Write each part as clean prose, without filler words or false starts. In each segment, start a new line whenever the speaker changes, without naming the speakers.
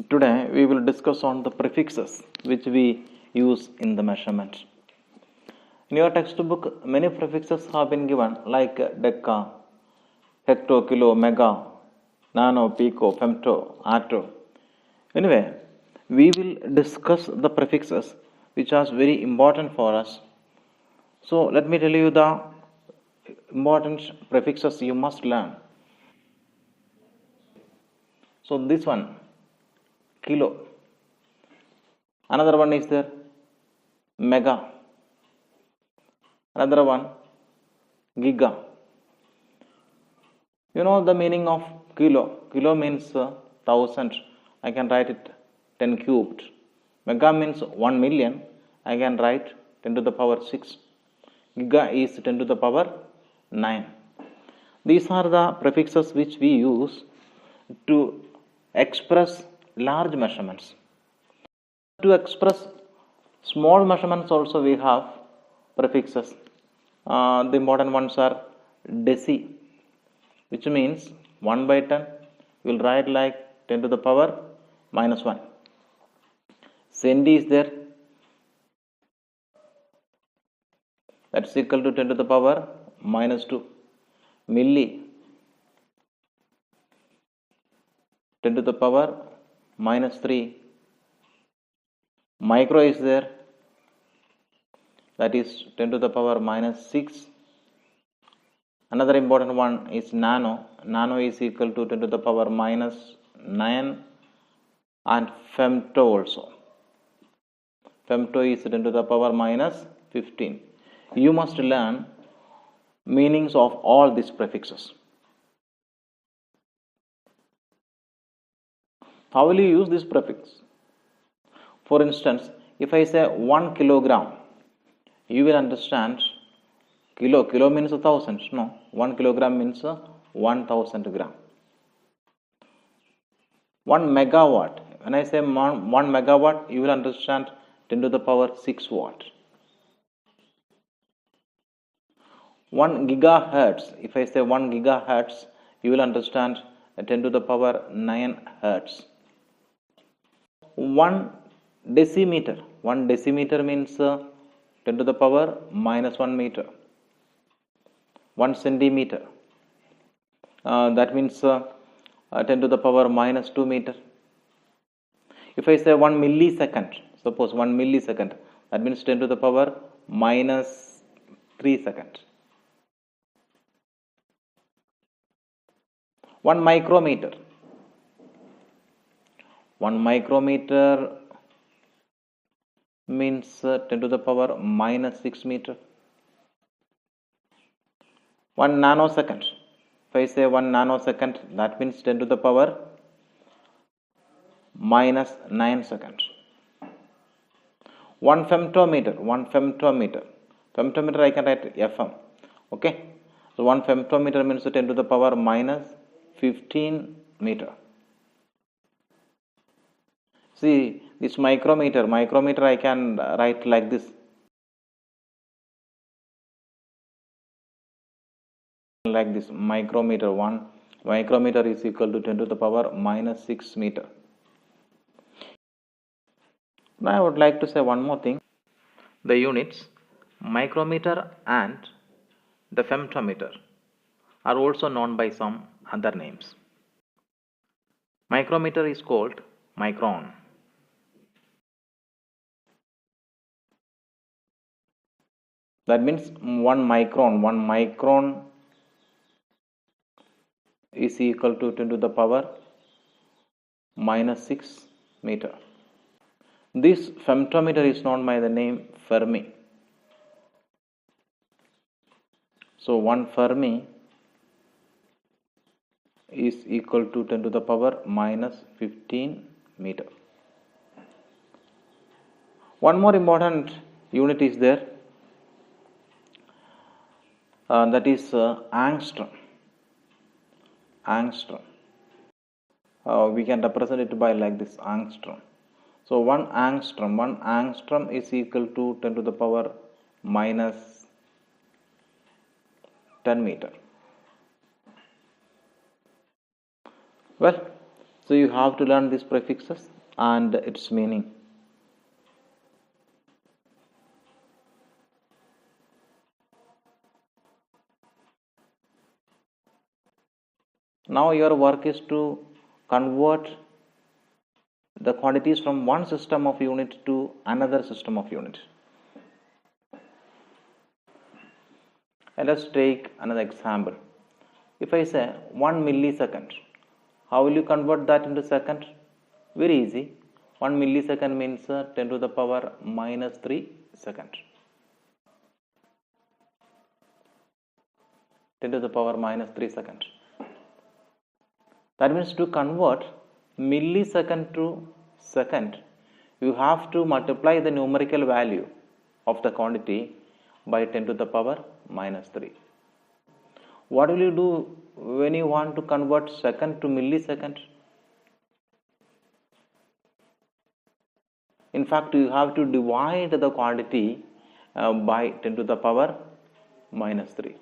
Today we will discuss on the prefixes which we use in the measurement. In your textbook, many prefixes have been given like deca, hecto, kilo, mega, nano, pico, femto, atto. Anyway, we will discuss the prefixes which are very important for us. So let me tell you the important prefixes you must learn. So this one, kilo. Another one is there, mega. Another one, giga. You know the meaning of kilo. Kilo means 1000. I can write it 10 cubed. Mega means 1 million. I can write 10 to the power 6. Giga is 10 to the power 9. These are the prefixes which we use to express large measurements. To express small measurements also we have prefixes. The important ones are deci, which means 1 by 10. You will write like 10 to the power minus 1. Centi is there. That's equal to 10 to the power minus 2. Milli, 10 to the power minus 3. Micro is there. That is 10 to the power minus 6. Another important one is nano. Nano is equal to 10 to the power minus 9. And femto also. Femto is 10 to the power minus 15. You must learn meanings of all these prefixes. How will you use this prefix? For instance, if I say 1 kilogram, you will understand kilo means 1000. No, 1 kilogram means 1000 gram. 1 megawatt. When I say 1 megawatt, you will understand 10 to the power 6 watt. 1 gigahertz. If I say 1 gigahertz, you will understand 10 to the power 9 hertz. 1 decimeter. 1 decimeter means 10 to the power minus 1 meter. 1 centimeter. That means 10 to the power minus 2 meter. If I say 1 millisecond, suppose 1 millisecond, that means 10 to the power minus 3 seconds. 1 micrometer. 1 micrometer means 10 to the power minus 6 meter. 1 nanosecond. If I say 1 nanosecond, that means 10 to the power minus 9 seconds. 1 femtometer. 1 femtometer. Femtometer I can write FM. Okay. So 1 femtometer means 10 to the power minus 15 meter. See, this micrometer I can write like this. Like this, micrometer 1. Micrometer is equal to 10 to the power minus 6 meter. Now I would like to say one more thing. The units micrometer and the femtometer are also known by some other names. Micrometer is called micron. That means 1 micron is equal to 10 to the power minus 6 meter. This femtometer is known by the name Fermi. So 1 Fermi is equal to 10 to the power minus 15 meter. One more important unit is there. That is angstrom. Angstrom. We can represent it by like this, angstrom. So 1 angstrom is equal to 10 to the power minus 10 meter. Well, So you have to learn these prefixes and its meaning. Now your work is to convert the quantities from one system of unit to another system of unit. And let's take another example. If I say 1 millisecond, how will you convert that into second? Very easy. 1 millisecond means 10 to the power minus 3 second. 10 to the power minus 3 second. That means to convert millisecond to second, you have to multiply the numerical value of the quantity by 10 to the power minus 3. What will you do when you want to convert second to millisecond? In fact, you have to divide the quantity by 10 to the power minus 3.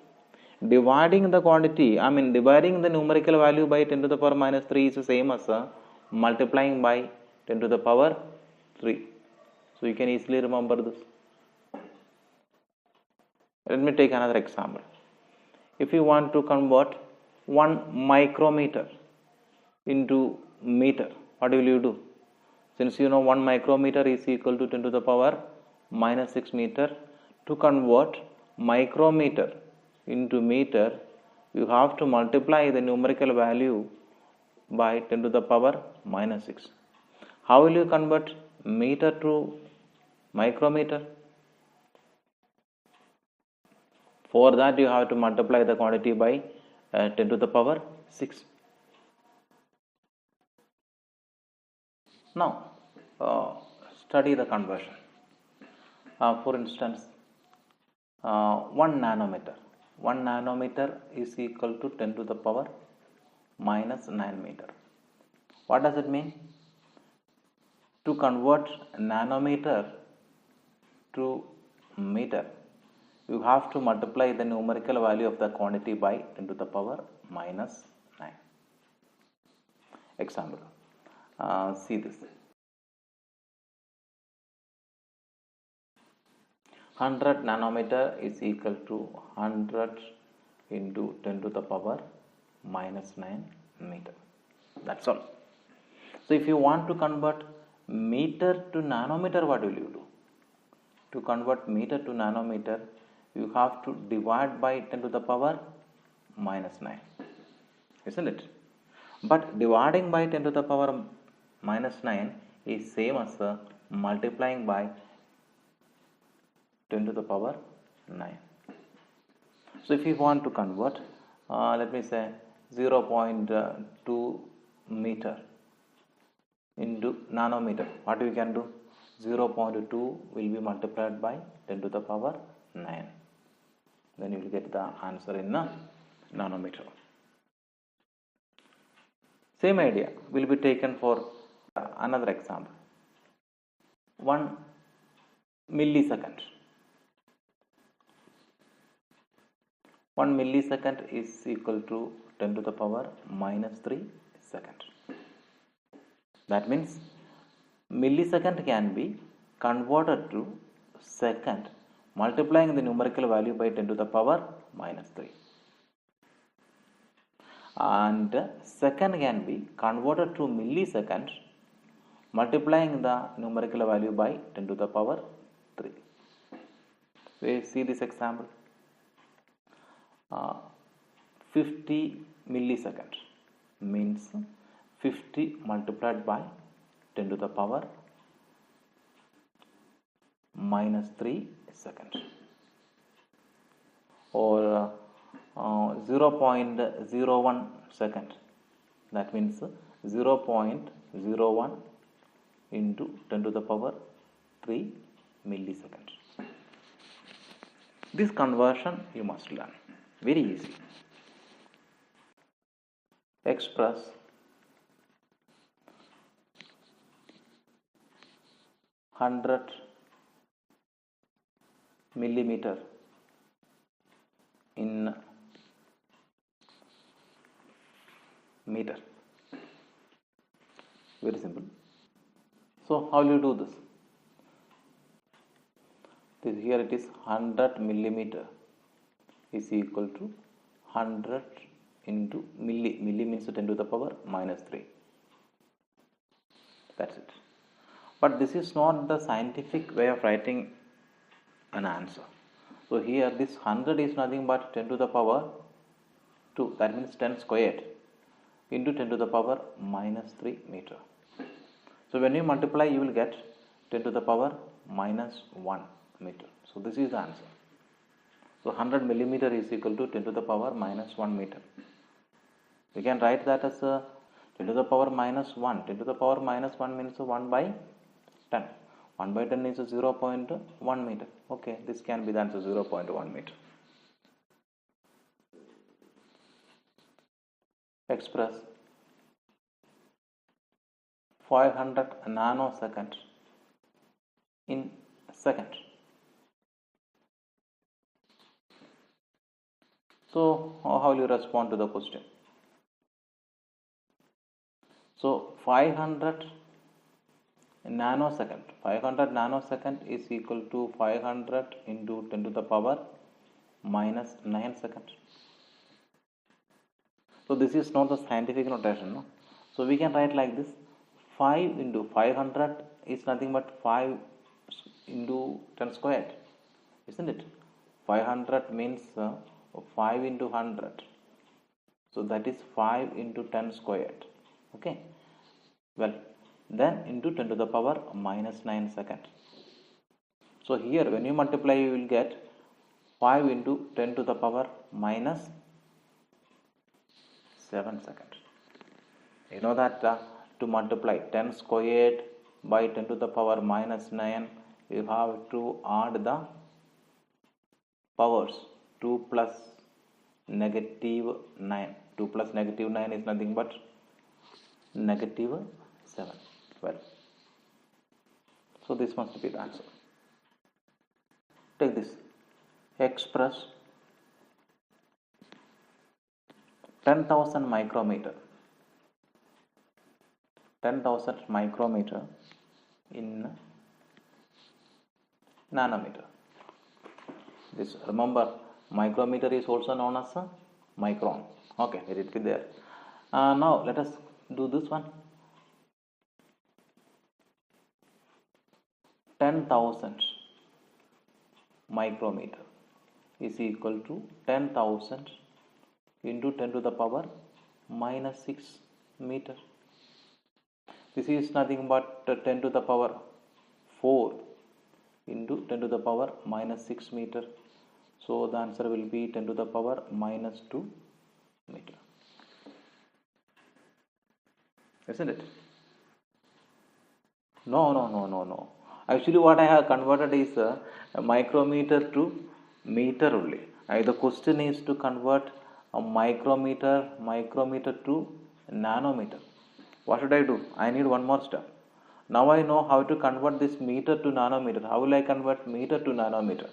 Dividing the numerical value by 10 to the power minus 3 is the same as multiplying by 10 to the power 3. So you can easily remember this. Let me take another example. If you want to convert 1 micrometer into meter, what will you do? Since you know 1 micrometer is equal to 10 to the power minus 6 meter, to convert micrometer into meter, you have to multiply the numerical value by 10 to the power minus 6. How will you convert meter to micrometer? For that, you have to multiply the quantity by 10 to the power 6. Now, study the conversion. For instance, 1 nanometer. 1 nanometer is equal to 10 to the power minus 9 meter. What does it mean? To convert nanometer to meter, you have to multiply the numerical value of the quantity by 10 to the power minus 9. Example. See this. 100 nanometer is equal to 100 into 10 to the power minus 9 meter. That's all. So if you want to convert meter to nanometer, what will you do? To convert meter to nanometer, you have to divide by 10 to the power minus 9. Isn't it? But dividing by 10 to the power minus 9 is same as multiplying by 10 to the power 9. So if you want to convert, let me say 0.2 meter into nanometer, what we can do? 0.2 will be multiplied by 10 to the power 9. Then you will get the answer in nanometer. Same idea will be taken for another example. 1 millisecond. 1 millisecond is equal to 10 to the power minus 3 second. That means millisecond can be converted to second, multiplying the numerical value by 10 to the power minus 3. And second can be converted to millisecond, multiplying the numerical value by 10 to the power 3. We see this example. 50 millisecond means 50 multiplied by 10 to the power minus 3 second, or 0.01 second. That means 0.01 into 10 to the power 3 milliseconds. This conversion you must learn. Very easy. Express hundred millimeter in meter. Very simple. So how will you do this? Here it is 100 millimeter is equal to 100 into milli. Milli means 10 to the power minus 3. That's it. But this is not the scientific way of writing an answer. So here this 100 is nothing but 10 to the power 2. That means 10 squared into 10 to the power minus 3 meter. So when you multiply, you will get 10 to the power minus 1 meter. So this is the answer. So 100 millimeter is equal to 10 to the power minus 1 meter. We can write that as 10 to the power minus 1. 10 to the power minus 1 means 1 by 10. 1 by 10 is 0.1 meter. Okay, this can be the answer, 0.1 meter. Express 500 nanosecond in second. So how will you respond to the question? So 500 nanosecond. 500 nanosecond is equal to 500 into 10 to the power minus 9 seconds. So this is not the scientific notation, no? So we can write like this: 5 into 500 is nothing but 5 into 10 squared, isn't it? 500 means 5 into 100. So that is 5 into 10 squared. Okay. Well, then into 10 to the power minus 9 second. So here when you multiply, you will get 5 into 10 to the power minus 7 second. You know that to multiply 10 squared by 10 to the power minus 9, you have to add the powers. 2 plus negative 9. 2 plus negative 9 is nothing but negative 7. Well, so this must be the answer. Take this. Express 10,000 micrometer. 10,000 micrometer in nanometer. This, remember, micrometer is also known as a micron. Okay, let it be there. Now let us do this one. 10,000 micrometer is equal to 10,000 into 10 to the power minus 6 meter. This is nothing but 10 to the power 4 into 10 to the power minus 6 meter. So the answer will be 10 to the power minus 2 meter. Isn't it? No. Actually, what I have converted is a micrometer to meter only. The question is to convert a micrometer to nanometer. What should I do? I need one more step. Now I know how to convert this meter to nanometer. How will I convert meter to nanometer?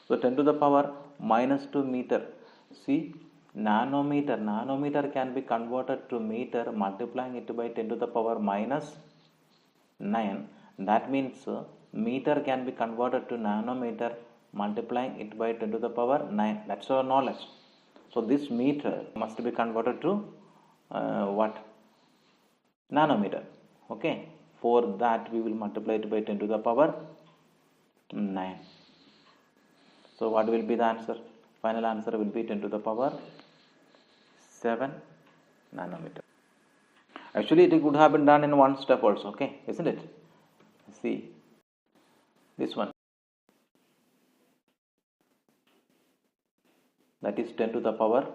So 10 to the power minus 2 meter. See, nanometer can be converted to meter, multiplying it by 10 to the power minus 9. That means meter can be converted to nanometer, multiplying it by 10 to the power 9. That's our knowledge. So this meter must be converted to what? Nanometer. Okay. For that we will multiply it by 10 to the power 9. So what will be the answer? Final answer will be 10 to the power 7 nanometer. Actually, it could have been done in one step also, okay, isn't it? See, this one. That is 10 to the power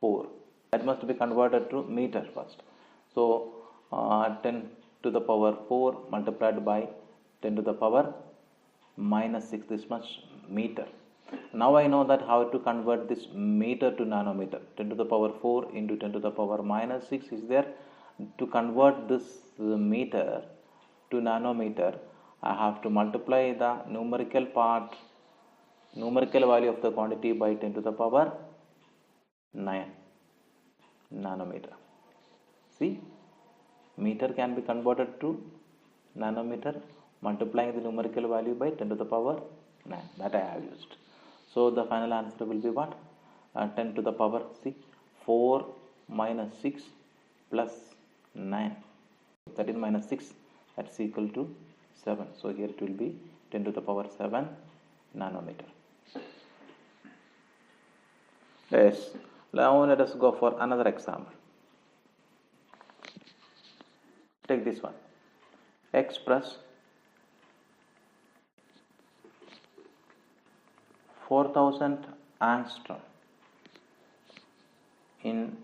4. That must be converted to meter first. So, 10 to the power 4 multiplied by 10 to the power minus 6, this much meter. Now I know that how to convert this meter to nanometer. 10 to the power 4 into 10 to the power minus 6 is there. To convert this meter to nanometer, I have to multiply the numerical value of the quantity by 10 to the power 9 nanometer. See, Meter can be converted to nanometer, multiplying the numerical value by 10 to the power 9. That I have used. So the final answer will be what? 10 to the power 6. 4 minus 6 plus 9. 13 minus 6, that's equal to 7. So here it will be 10 to the power 7 nanometer. Yes. Now let us go for another example. Take this one. Express 4000 angstrom in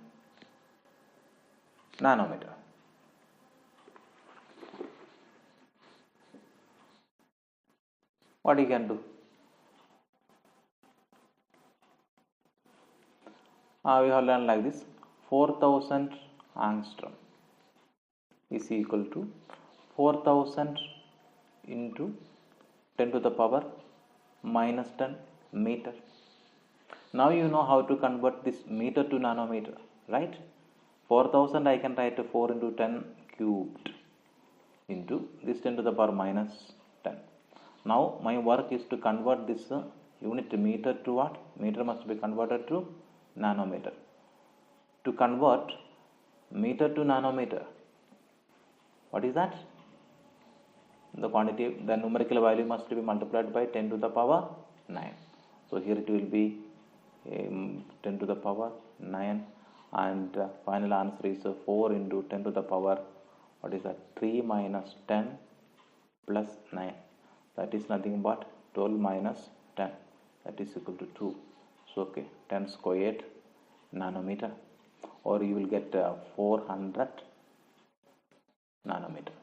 nanometer. What you can do? We have learned like this. 4000 angstrom is equal to 4000 into 10 to the power minus 10 meter. Now you know how to convert this meter to nanometer, right? 4000 I can write 4 into 10 cubed into this 10 to the power minus 10. Now my work is to convert this unit meter to what? Meter must be converted to nanometer. To convert meter to nanometer, what is that? The quantity, the numerical value must be multiplied by 10 to the power 9. So here it will be 10 to the power 9, and final answer is 4 into 10 to the power, what is that? 3 minus 10 plus 9. That is nothing but 12 minus 10. That is equal to 2. So okay, 10 squared nanometer, or you will get 400 nanometer.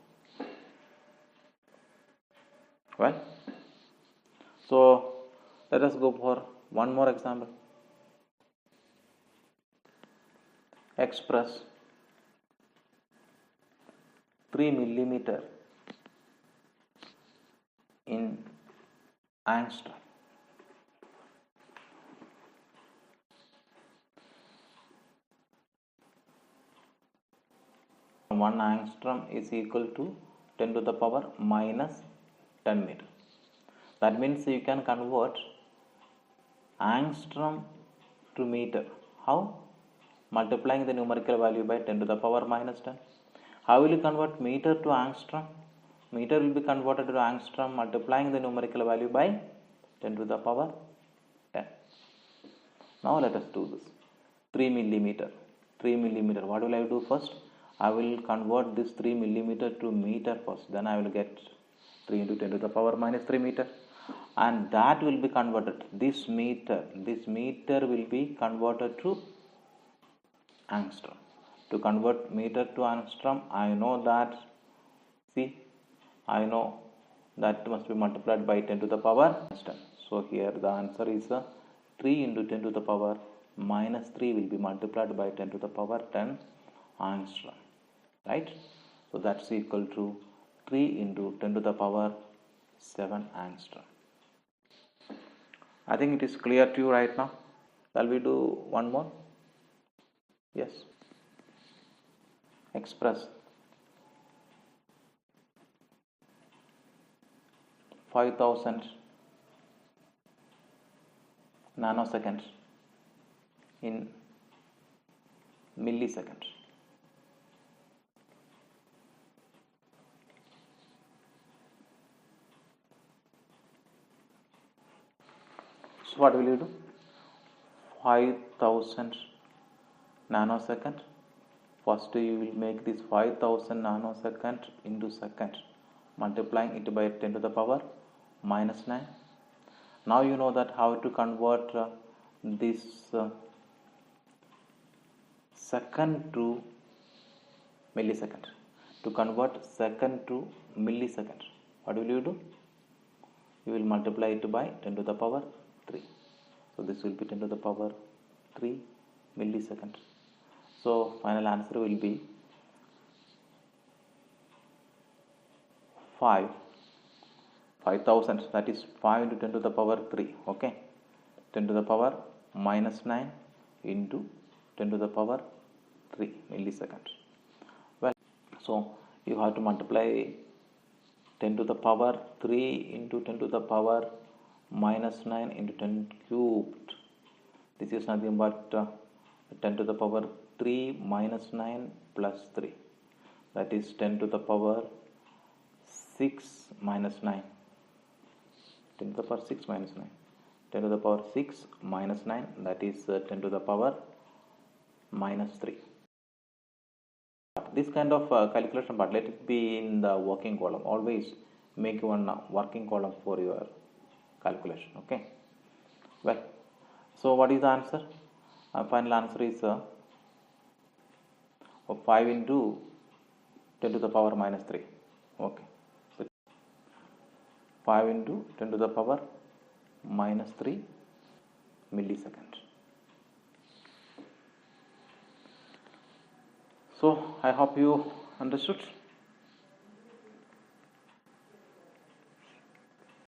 Well, so let us go for one more example. Express 3 millimeter in angstrom. One angstrom is equal to 10 to the power minus 10 meter. That means you can convert angstrom to meter. How? Multiplying the numerical value by 10 to the power minus 10. How will you convert meter to angstrom? Meter will be converted to angstrom, multiplying the numerical value by 10 to the power 10. Now let us do this. 3 millimeter. 3 millimeter. What will I do first? I will convert this 3 millimeter to meter first. Then I will get 3 into 10 to the power minus 3 meter. And that will be converted. This meter will be converted to angstrom. To convert meter to angstrom, I know that must be multiplied by 10 to the power 10. So here the answer is 3 into 10 to the power minus 3 will be multiplied by 10 to the power 10 angstrom, right? So that's equal to 3 into 10 to the power 7 angstrom. I think it is clear to you right now. Shall we do one more? Yes. Express 5000 nanoseconds in milliseconds. So what will you do? 5000 nanosecond. First you will make this 5000 nanosecond into second, multiplying it by 10 to the power minus 9. Now you know that how to convert this second to millisecond. To convert second to millisecond, what will you do? You will multiply it by 10 to the power 3. So this will be 10 to the power 3 milliseconds. So final answer will be 5000, that is 5 into 10 to the power 3, okay, 10 to the power minus 9 into 10 to the power 3 milliseconds. Well, So you have to multiply 10 to the power 3 into 10 to the power minus 9 into 10 cubed. This is nothing but 10 to the power 3 minus 9 plus 3. That is 10 to the power 6 minus 9. 10 to the power 6 minus 9. 10 to the power 6 minus 9, that is 10 to the power minus 3. This kind of calculation, but let it be in the working column. Always make one working column for your calculation. Okay. Well, so what is the answer? Final answer is 5 into 10 to the power minus 3. Okay. So 5 into 10 to the power minus 3 milliseconds. So I hope you understood.